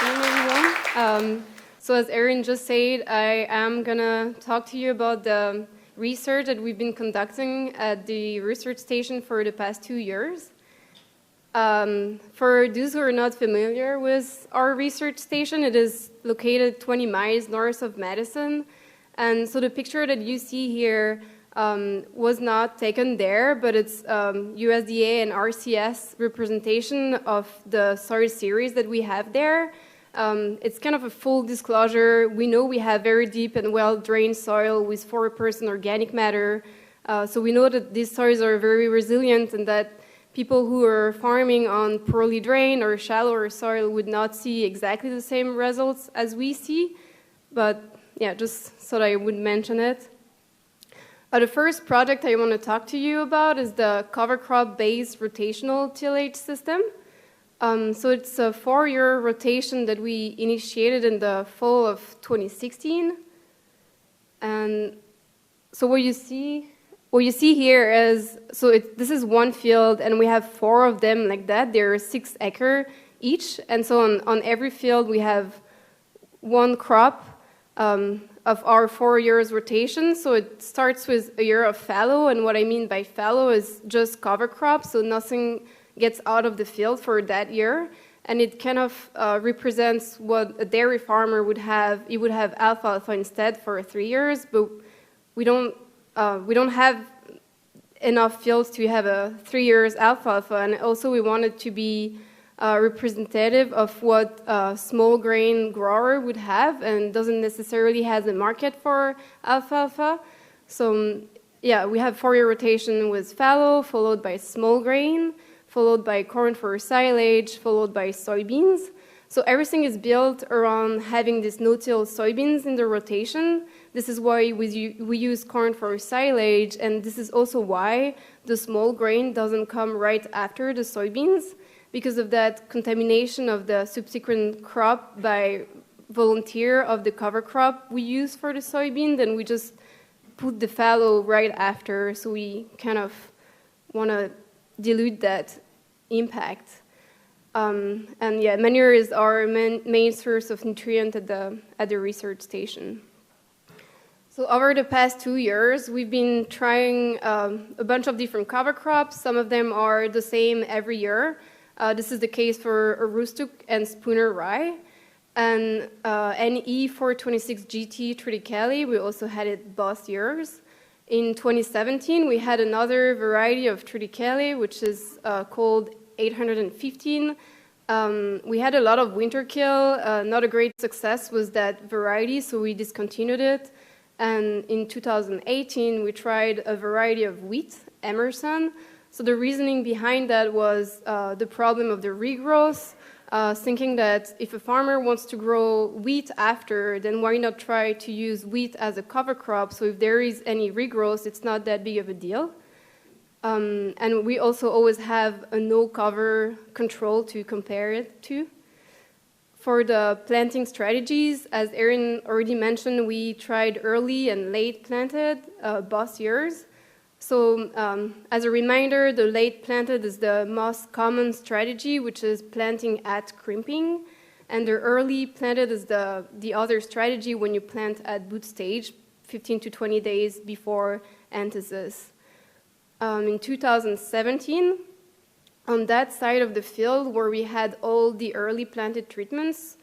afternoon, everyone. So as Erin just said, I am gonna talk to you about the research that we've been conducting at the research station for the past 2 years. For those who are not familiar with our research station, it is located 20 miles north of Madison. And so the picture that you see here was not taken there, but it's USDA and RCS representation of the soil series that we have there. It's kind of a full disclosure. We know we have very deep and well-drained soil with 4% organic matter. So we know that these soils are very resilient and that people who are farming on poorly drained or shallower soil would not see exactly the same results as we see. But yeah, just so that I would mention it. The first project I want to talk to you about is the cover crop-based rotational tillage system. So it's a 4-year rotation that we initiated in the fall of 2016. And so what you see here is, this is one field and we have 4 of them like that. They're 6 acre each. And so on every field we have one crop of our 4 years rotation. So it starts with a year of fallow, and what I mean by fallow is just cover crop, so nothing gets out of the field for that year. And it kind of represents what a dairy farmer would have. He would have alfalfa instead for 3 years, but we don't have enough fields to have a 3 years alfalfa, and also we wanted to be representative of what a small grain grower would have and doesn't necessarily have a market for alfalfa. So yeah, we have 4-year rotation with fallow, followed by small grain, followed by corn for silage, followed by soybeans. So everything is built around having these no-till soybeans in the rotation. This is why we use corn for silage, and this is also why the small grain doesn't come right after the soybeans, because of that contamination of the subsequent crop by volunteer of the cover crop we use for the soybean. Then we just put the fallow right after, so we kind of want to dilute that impact. And yeah, manure is our main source of nutrient at the research station. So over the past 2 years, we've been trying a bunch of different cover crops. Some of them are the same every year. This is the case for Aroostook and Spooner rye. And NE 426 GT triticale, we also had it both years. In 2017, we had another variety of triticale, which is called 815. We had a lot of winter kill. Not a great success with that variety, so we discontinued it. And in 2018, we tried a variety of wheat, Emerson. So the reasoning behind that was the problem of the regrowth, thinking that if a farmer wants to grow wheat after, then why not try to use wheat as a cover crop? So if there is any regrowth, it's not that big of a deal. And we also always have a no-cover control to compare it to. For the planting strategies, as Erin already mentioned, we tried early and late planted both years. So as a reminder, the late planted is the most common strategy, which is planting at crimping. And the early planted is the other strategy when you plant at boot stage, 15 to 20 days before anthesis. In 2017, on that side of the field where we had all the early planted treatments,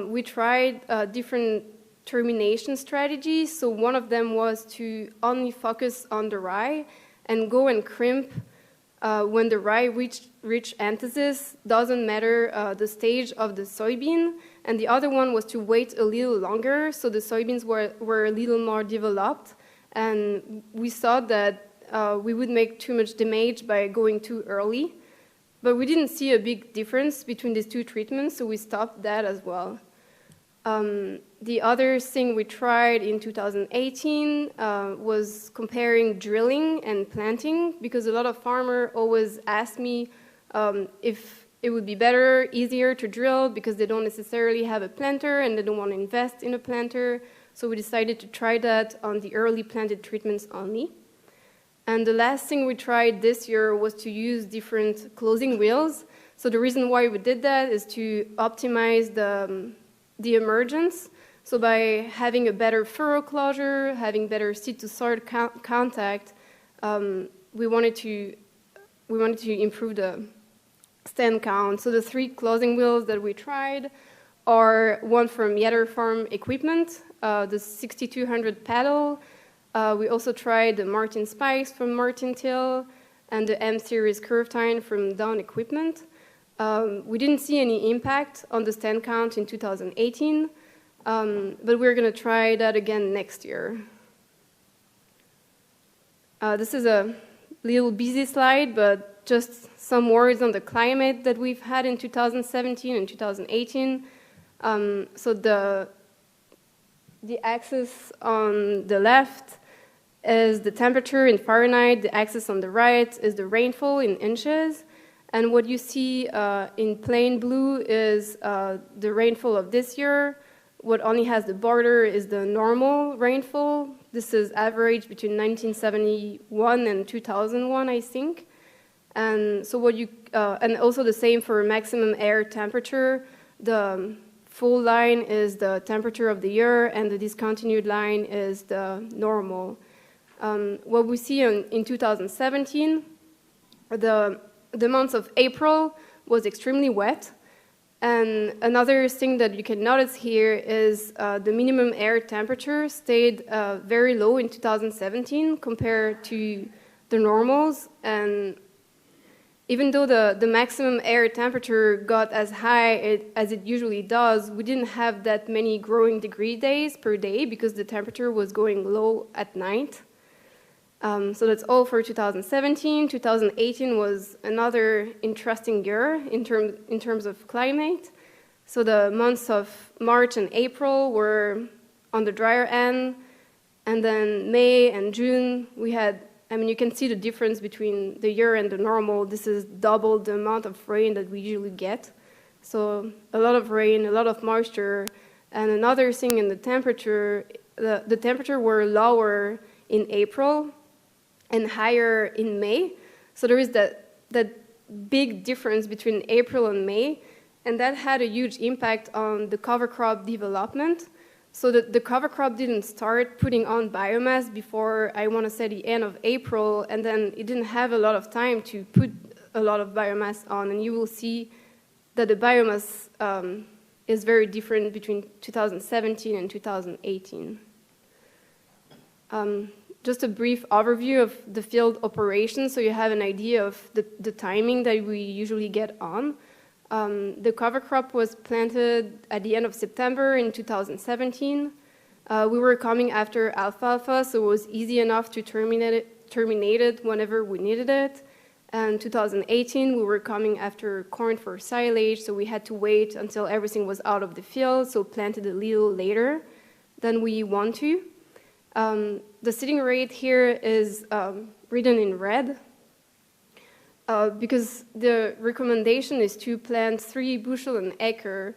we tried different termination strategies. So one of them was to only focus on the rye and go and crimp when the rye reach anthesis, doesn't matter the stage of the soybean. And the other one was to wait a little longer so the soybeans were a little more developed. And we thought that we would make too much damage by going too early. But we didn't see a big difference between these two treatments, so we stopped that as well. The other thing we tried in 2018 was comparing drilling and planting, because a lot of farmers always ask me if it would be better, easier to drill, because they don't necessarily have a planter and they don't want to invest in a planter. So we decided to try that on the early planted treatments only. And the last thing we tried this year was to use different closing wheels. So the reason why we did that is to optimize the emergence. So by having a better furrow closure, having better seed-to-soil contact, we wanted to improve the stand count. So the 3 closing wheels that we tried are one from Yetter Farm Equipment, the 6200 paddle. We also tried the Martin Spikes from Martin Till and the M-Series curve tine from Dawn Equipment. We didn't see any impact on the stand count in 2018, but we're going to try that again next year. This is a little busy slide, but just some words on the climate that we've had in 2017 and 2018. So the axis on the left is the temperature in Fahrenheit. The axis on the right is the rainfall in inches. And what you see in plain blue is the rainfall of this year. What only has the border is the normal rainfall. This is average between 1971 and 2001, I think. And so and also the same for maximum air temperature. The full line is the temperature of the year, and the discontinued line is the normal. What we see in 2017, the month of April was extremely wet. And another thing that you can notice here is the minimum air temperature stayed very low in 2017 compared to the normals. And even though the maximum air temperature got as high as it usually does, we didn't have that many growing degree days per day because the temperature was going low at night. So that's all for 2017. 2018 was another interesting year in terms of climate. So the months of March and April were on the drier end, and then May and June we had, you can see the difference between the year and the normal. This is double the amount of rain that we usually get. So a lot of rain, a lot of moisture, and another thing in the temperature, the temperature were lower in April and higher in May. So there is that big difference between April and May, and that had a huge impact on the cover crop development. So the cover crop didn't start putting on biomass before, I want to say, the end of April, and then it didn't have a lot of time to put a lot of biomass on, and you will see that the biomass is very different between 2017 and 2018. Just a brief overview of the field operations so you have an idea of the timing that we usually get on. The cover crop was planted at the end of September in 2017. We were coming after alfalfa, so it was easy enough to terminate it whenever we needed it. And 2018, we were coming after corn for silage, so we had to wait until everything was out of the field, so planted a little later than we want to. The seeding rate here is written in red because the recommendation is to plant 3 bushel an acre,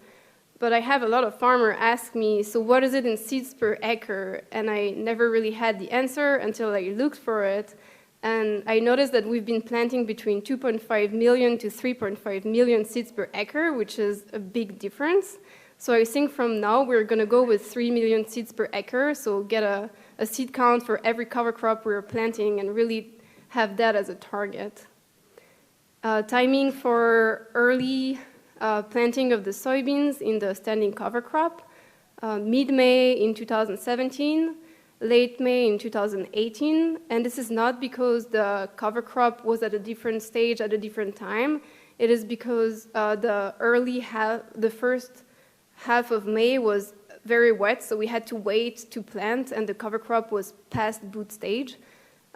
but I have a lot of farmers ask me, so what is it in seeds per acre? And I never really had the answer until I looked for it, and I noticed that we've been planting between 2.5 million to 3.5 million seeds per acre, which is a big difference. So I think from now we're going to go with 3 million seeds per acre, so get a seed count for every cover crop we're planting and really have that as a target. Timing for early planting of the soybeans in the standing cover crop, mid-May in 2017, late May in 2018, and this is not because the cover crop was at a different stage at a different time. It is because the first half of May was very wet, so we had to wait to plant, and the cover crop was past boot stage.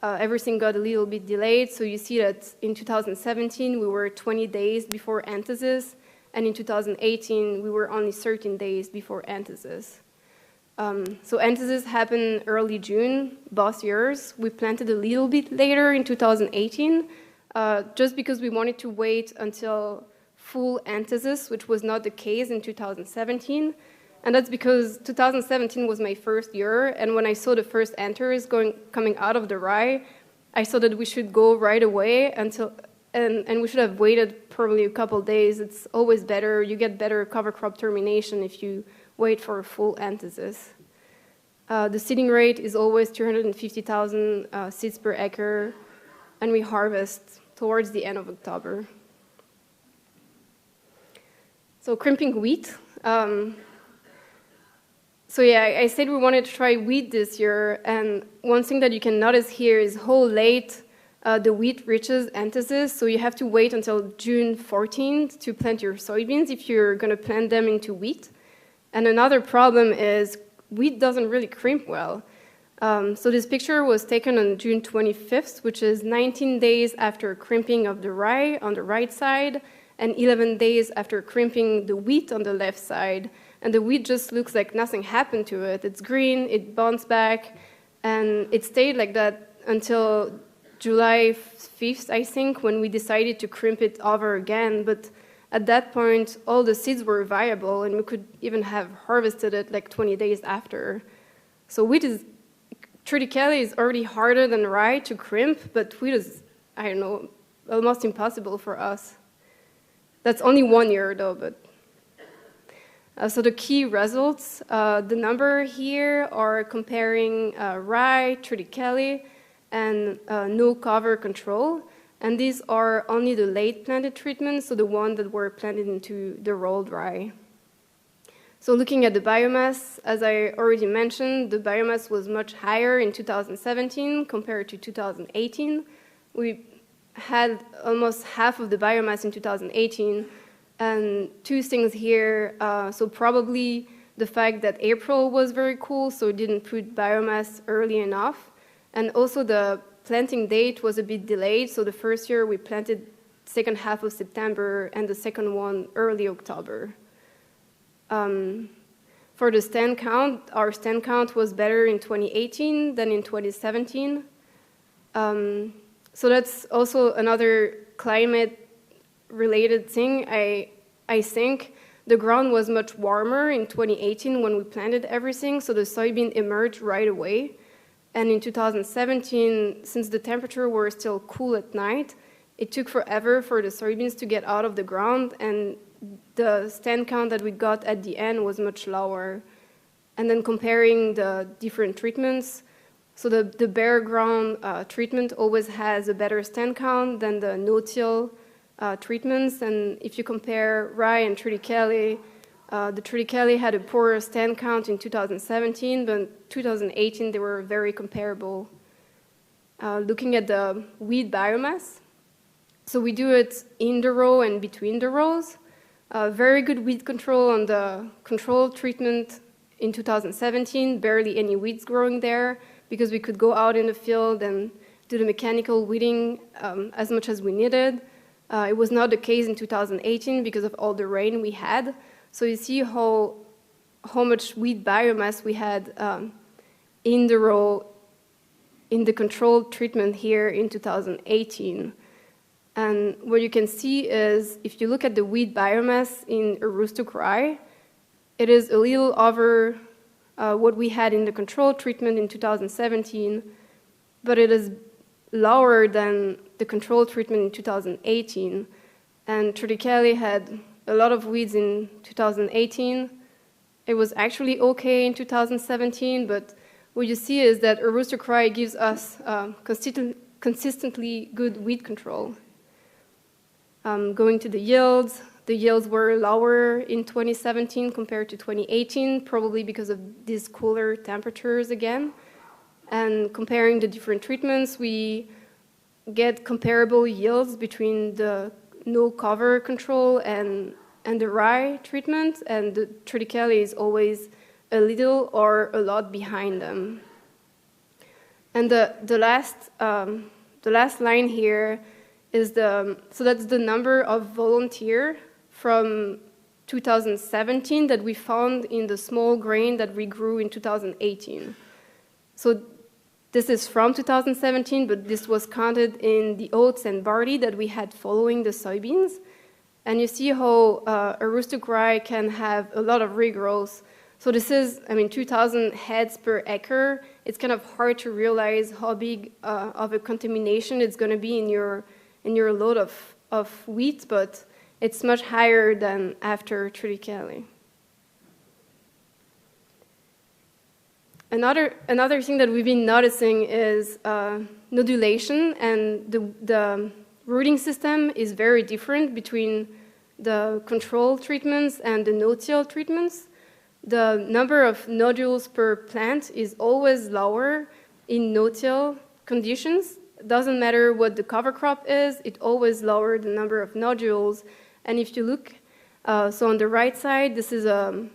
Everything got a little bit delayed, so you see that in 2017 we were 20 days before anthesis, and in 2018 we were only 13 days before anthesis. So anthesis happened early June, both years. We planted a little bit later in 2018, just because we wanted to wait until full anthesis, which was not the case in 2017. And that's because 2017 was my first year, and when I saw the first anthers coming out of the rye, I saw that we should go right away and we should have waited probably a couple days. It's always better. You get better cover crop termination if you wait for a full anthesis. The seeding rate is always 250,000 seeds per acre, and we harvest towards the end of October. So crimping wheat. So yeah, I said we wanted to try wheat this year, and one thing that you can notice here is how late the wheat reaches anthesis. So you have to wait until June 14th to plant your soybeans if you're going to plant them into wheat. And another problem is wheat doesn't really crimp well. So this picture was taken on June 25th, which is 19 days after crimping of the rye on the right side, and 11 days after crimping the wheat on the left side. And the wheat just looks like nothing happened to it. It's green, it bounced back, and it stayed like that until July 5th, I think, when we decided to crimp it over again. But at that point, all the seeds were viable, and we could even have harvested it like 20 days after. So wheat is, triticale is already harder than rye to crimp, but wheat is, I don't know, almost impossible for us. That's only 1 year though, but. So the key results, the number here are comparing rye, triticale, and no cover control. And these are only the late planted treatments, so the ones that were planted into the rolled rye. So looking at the biomass, as I already mentioned, the biomass was much higher in 2017 compared to 2018. We had almost half of the biomass in 2018. And two things here, so probably the fact that April was very cool, so it didn't put biomass early enough. And also the planting date was a bit delayed, so the first year we planted second half of September and the second one early October. For the stand count, our stand count was better in 2018 than in 2017. So that's also another climate-related thing. I think the ground was much warmer in 2018 when we planted everything, so the soybean emerged right away. And in 2017, since the temperature were still cool at night, it took forever for the soybeans to get out of the ground, and the stand count that we got at the end was much lower. And then comparing the different treatments, so the bare ground treatment always has a better stand count than the no-till treatments. And if you compare rye and triticale, the triticale had a poorer stand count in 2017, but in 2018 they were very comparable. Looking at the wheat biomass, so we do it in the row and between the rows. Very good weed control on the control treatment in 2017, barely any weeds growing there because we could go out in the field and do the mechanical weeding as much as we needed. It was not the case in 2018 because of all the rain we had. So you see how much wheat biomass we had in the row in the controlled treatment here in 2018. And what you can see is, if you look at the wheat biomass in a rustic rye, it is a little over what we had in the control treatment in 2017, but it is lower than the control treatment in 2018. And triticale had a lot of weeds in 2018. It was actually okay in 2017, but what you see is that a rustic rye gives us consistently good weed control. Going to the yields were lower in 2017 compared to 2018, probably because of these cooler temperatures again. And comparing the different treatments, we get comparable yields between the no cover control and the rye treatment, and the triticale is always a little or a lot behind them. And the last line here is so that's the number of volunteer from 2017 that we found in the small grain that we grew in 2018. So this is from 2017, but this was counted in the oats and barley that we had following the soybeans. And you see how a rustic rye can have a lot of regrowth. So this is, 2,000 heads per acre. It's kind of hard to realize how big of a contamination it's going to be in in your load of wheat, but it's much higher than after triticale. Another thing that we've been noticing is nodulation, and the rooting system is very different between the control treatments and the no-till treatments. The number of nodules per plant is always lower in no-till conditions. Doesn't matter what the cover crop is, it always lowers the number of nodules. And if you look, so on the right side, this is a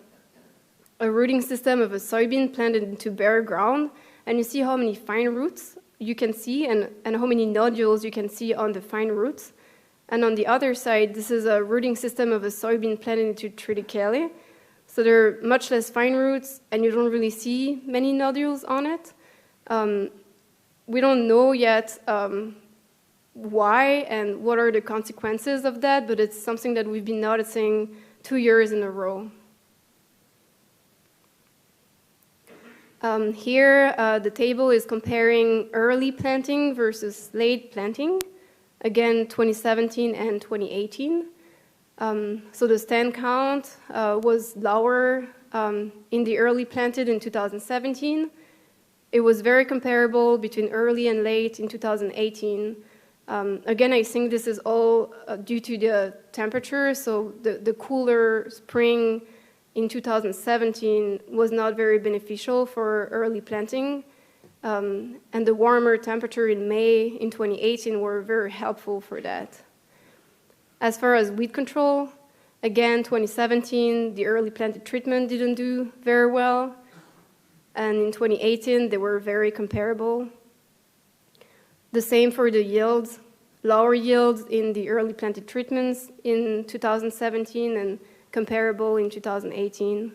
rooting system of a soybean planted into bare ground, and you see how many fine roots you can see and how many nodules you can see on the fine roots. And on the other side, this is a rooting system of a soybean planted into triticale. So there are much less fine roots, and you don't really see many nodules on it. We don't know yet why and what are the consequences of that, but it's something that we've been noticing 2 years in a row. Here, the table is comparing early planting versus late planting, again, 2017 and 2018. So the stand count was lower in the early planted in 2017. It was very comparable between early and late in 2018. Again, I think this is all due to the temperature, so the cooler spring in 2017 was not very beneficial for early planting, and the warmer temperature in May in 2018 were very helpful for that. As far as weed control, again, 2017, the early planted treatment didn't do very well, and in 2018, they were very comparable. The same for the yields, lower yields in the early planted treatments in 2017 and comparable in 2018.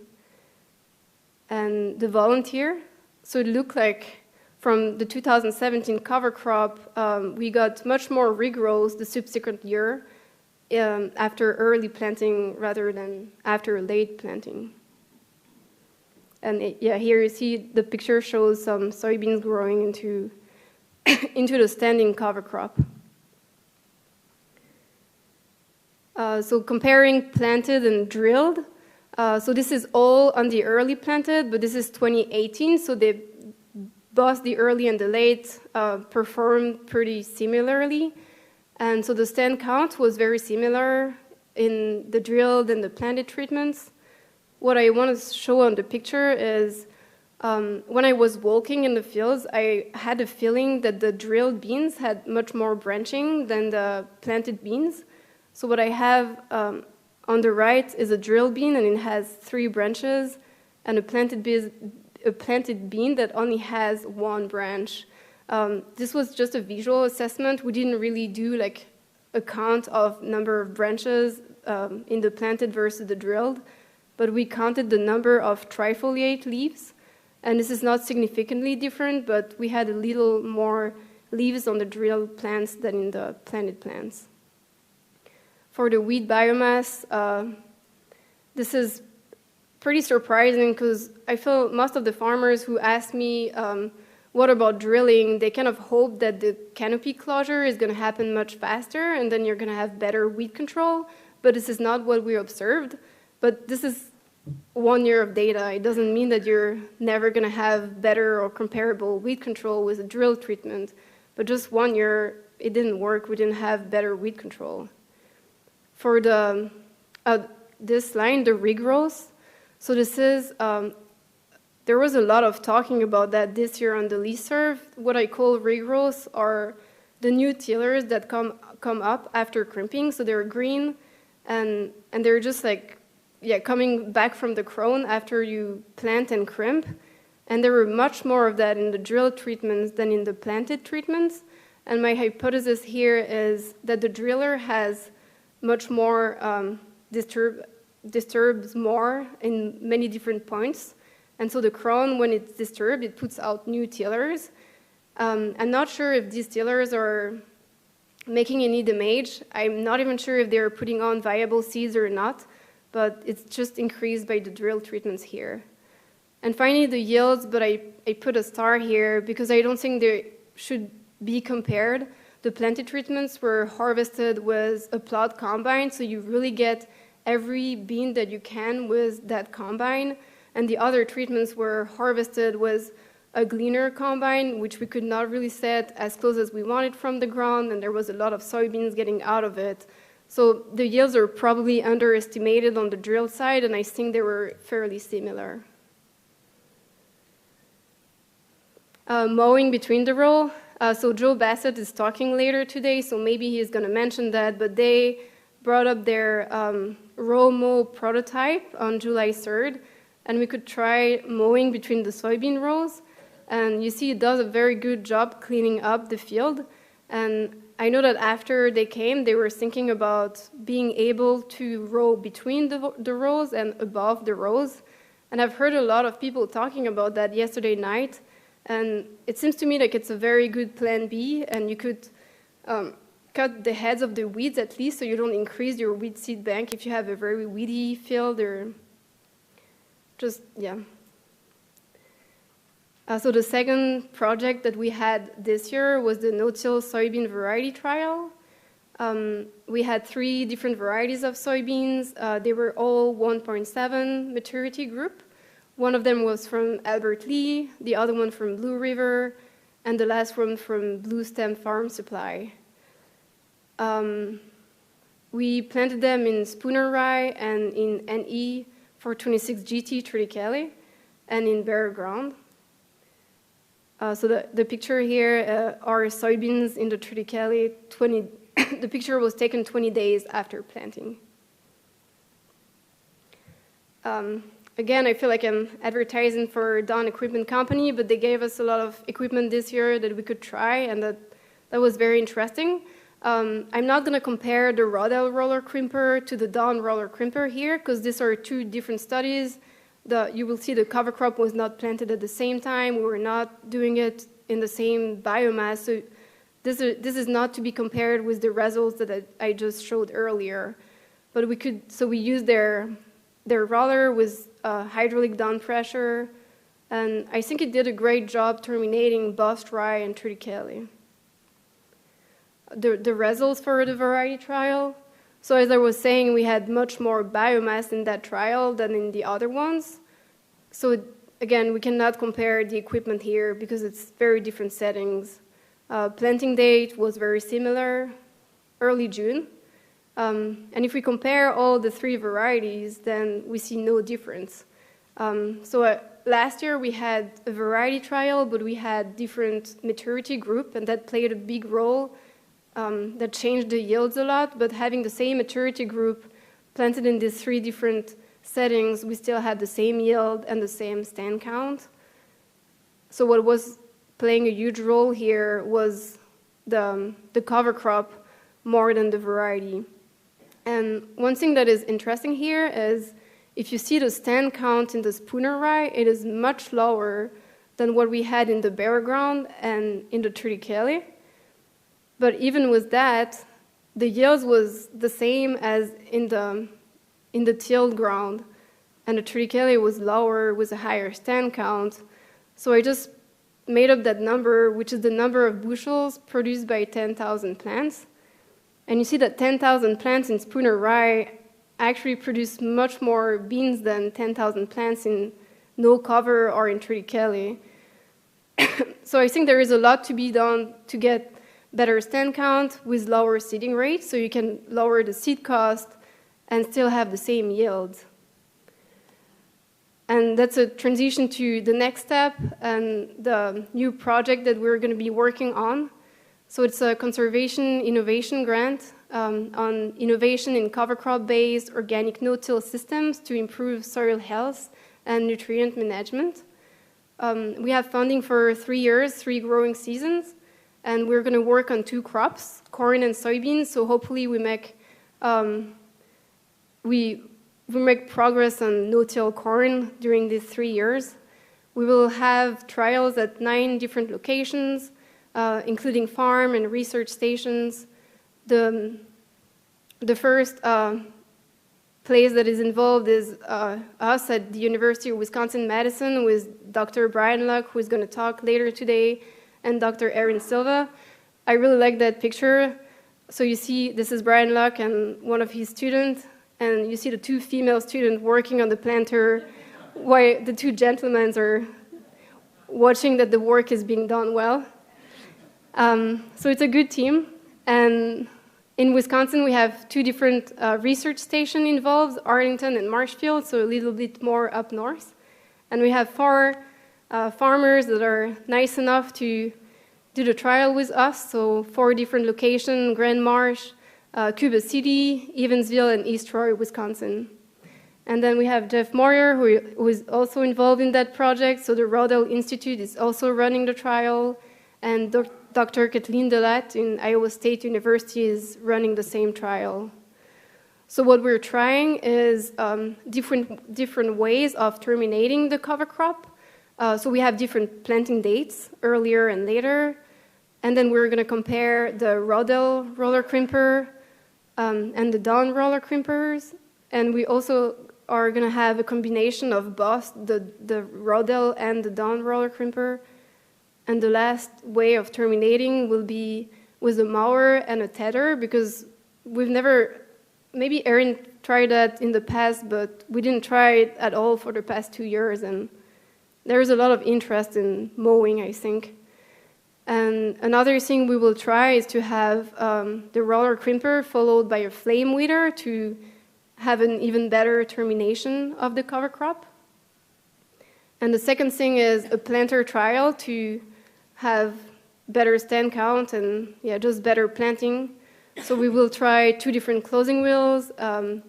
And the volunteer, so it looked like from the 2017 cover crop, we got much more regrowth the subsequent year after early planting rather than after late planting. And here you see the picture shows some soybeans growing into the standing cover crop. So comparing planted and drilled, so this is all on the early planted, but this is 2018, so both the early and the late performed pretty similarly. And so the stand count was very similar in the drilled and the planted treatments. What I want to show on the picture is when I was walking in the fields, I had a feeling that the drilled beans had much more branching than the planted beans. So what I have on the right is a drilled bean, and it has 3 branches, and a planted bean that only has 1 branch. This was just a visual assessment. We didn't really do like a count of number of branches in the planted versus the drilled, but we counted the number of trifoliate leaves, and this is not significantly different, but we had a little more leaves on the drilled plants than in the planted plants. For the weed biomass, this is pretty surprising because I feel most of the farmers who ask me, what about drilling, they kind of hope that the canopy closure is going to happen much faster and then you're going to have better weed control, but this is not what we observed. But this is 1 year of data. It doesn't mean that you're never going to have better or comparable weed control with a drill treatment, but just 1 year, it didn't work. We didn't have better weed control. For the this line, the regrowth, so this is, there was a lot of talking about that this year on the listserv. What I call regrowth are the new tillers that come up after crimping, so they're green, and they're just like, coming back from the crown after you plant and crimp, and there were much more of that in the drill treatments than in the planted treatments, and my hypothesis here is that the driller has much more disturbs more in many different points. And so the crown, when it's disturbed, it puts out new tillers. I'm not sure if these tillers are making any damage. I'm not even sure if they're putting on viable seeds or not, but it's just increased by the drill treatments here. And finally, the yields, but I put a star here because I don't think they should be compared. the planted treatments were harvested with a plot combine, so you really get every bean that you can with that combine. And the other treatments were harvested with a gleaner combine, which we could not really set as close as we wanted from the ground, and there was a lot of soybeans getting out of it. So the yields are probably underestimated on the drill side, and I think they were fairly similar. Mowing between the row. So Joe Bassett is talking later today, so maybe he's going to mention that, but they brought up their row mow prototype on July 3rd, and we could try mowing between the soybean rows. And you see it does a very good job cleaning up the field. And I know that after they came, they were thinking about being able to row between the rows and above the rows. And I've heard a lot of people talking about that yesterday night. And it seems to me like it's a very good plan B, and you could cut the heads of the weeds at least so you don't increase your weed seed bank if you have a very weedy field or just, yeah. So the second project that we had this year was the no-till soybean variety trial. We had 3 different varieties of soybeans. They were all 1.7 maturity group. One of them was from Albert Lee, the other one from Blue River, and the last one from Blue Stem Farm Supply. We planted them in Spooner Rye and in NE 426 GT triticale and in bare ground. So the picture here are soybeans in the triticale. The picture was taken 20 days after planting. Again, I feel like I'm advertising for Dawn Equipment Company, but they gave us a lot of equipment this year that we could try, and that was very interesting. I'm not going to compare the Rodell roller crimper to the Dawn roller crimper here, because these are 2 different studies. You will see the cover crop was not planted at the same time. We were not doing it in the same biomass. So this is not to be compared with the results that I just showed earlier. But we used their roller with hydraulic down pressure, and I think it did a great job terminating bust rye and triticale. The results for the variety trial. So as I was saying, we had much more biomass in that trial than in the other ones. So again, we cannot compare the equipment here because it's very different settings. Planting date was very similar, early June. And if we compare all the 3 varieties, then we see no difference. Last year we had a variety trial, but we had different maturity group, and that played a big role. That changed the yields a lot, but having the same maturity group planted in these 3 different settings, we still had the same yield and the same stand count. So what was playing a huge role here was the cover crop more than the variety. And one thing that is interesting here is if you see the stand count in the Spooner Rye, it is much lower than what we had in the bare ground and in the triticale. But even with that, the yields was the same as in the tilled ground, and the triticale was lower with a higher stand count. So I just made up that number, which is the number of bushels produced by 10,000 plants. And you see that 10,000 plants in Spooner Rye actually produce much more beans than 10,000 plants in no cover or in triticale. So I think there is a lot to be done to get better stand count with lower seeding rates, so you can lower the seed cost and still have the same yield. And that's a transition to the next step and the new project that we're going to be working on. So it's a conservation innovation grant on innovation in cover crop-based organic no-till systems to improve soil health and nutrient management. We have funding for 3 years, 3 growing seasons. And we're going to work on 2 crops, corn and soybeans. So hopefully we make progress on no-till corn during these 3 years. We will have trials at 9 different locations, including farm and research stations. The first place that is involved is us at the University of Wisconsin-Madison with Dr. Brian Luck, who is going to talk later today, and Dr. Erin Silva. I really like that picture. So you see, this is Brian Locke and one of his students, and you see the two female students working on the planter while the two gentlemen are watching that the work is being done well. So it's a good team. And in Wisconsin, we have two different research stations involved, Arlington and Marshfield, so a little bit more up north. And we have 4 farmers that are nice enough to do the trial with us, so 4 different locations, Grand Marsh, Cuba City, Evansville, and East Troy, Wisconsin. And then we have Jeff Moyer, who is also involved in that project, so the Rodell Institute is also running the trial, and Dr. Kathleen Delatte in Iowa State University is running the same trial. So what we're trying is different ways of terminating the cover crop. So we have different planting dates, earlier and later. And then we're going to compare the Rodell roller crimper and the Dawn roller crimpers. And we also are going to have a combination of both the Rodell and the Dawn roller crimper. And the last way of terminating will be with a mower and a tether, because we've never, maybe Erin tried that in the past, but we didn't try it at all for the past 2 years. And there's a lot of interest in mowing, I think. And another thing we will try is to have the roller crimper followed by a flame weeder to have an even better termination of the cover crop. And the second thing is a planter trial to have better stand count and just better planting. So we will try 2 different closing wheels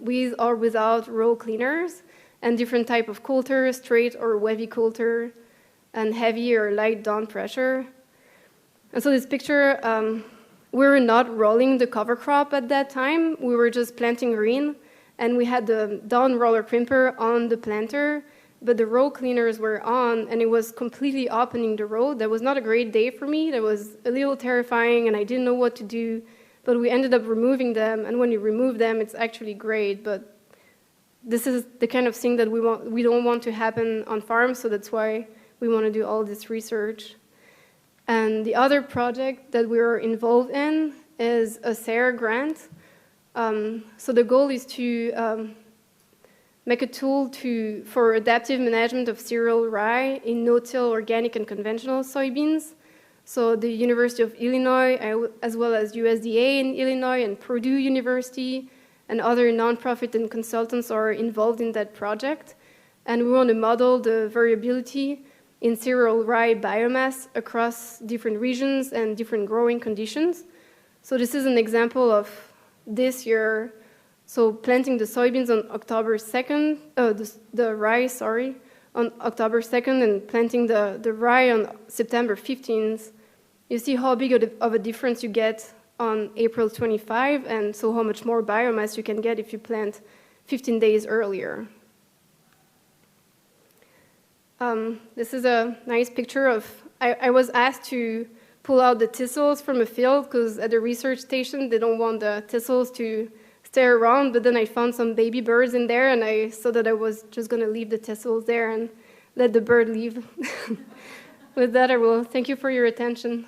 with or without row cleaners, and different type of coulter, straight or wavy coulter, and heavy or light down pressure. And so this picture, we were not rolling the cover crop at that time. We were just planting green, and we had the down roller crimper on the planter, but the row cleaners were on, and it was completely opening the row. That was not a great day for me. That was a little terrifying, and I didn't know what to do, but we ended up removing them, and when you remove them, it's actually great, but this is the kind of thing that we don't want to happen on farms, so that's why we want to do all this research. And the other project that we're involved in is a SARE grant. So the goal is to make a tool for adaptive management of cereal rye in no-till organic and conventional soybeans. So the University of Illinois, as well as USDA in Illinois and Purdue University, and other nonprofit and consultants are involved in that project. And we want to model the variability in cereal rye biomass across different regions and different growing conditions. So this is an example of this year. So planting the soybeans on October 2nd, the rye, sorry, on October 2nd, and planting the rye on September 15th. You see how big of a difference you get on April 25, and so how much more biomass you can get if you plant 15 days earlier. This is a nice picture of, I was asked to pull out the thistles from a field because at the research station they don't want the thistles to stay around, but then I found some baby birds in there, and I saw that I was just going to leave the thistles there and let the bird leave. With that, I will thank you for your attention.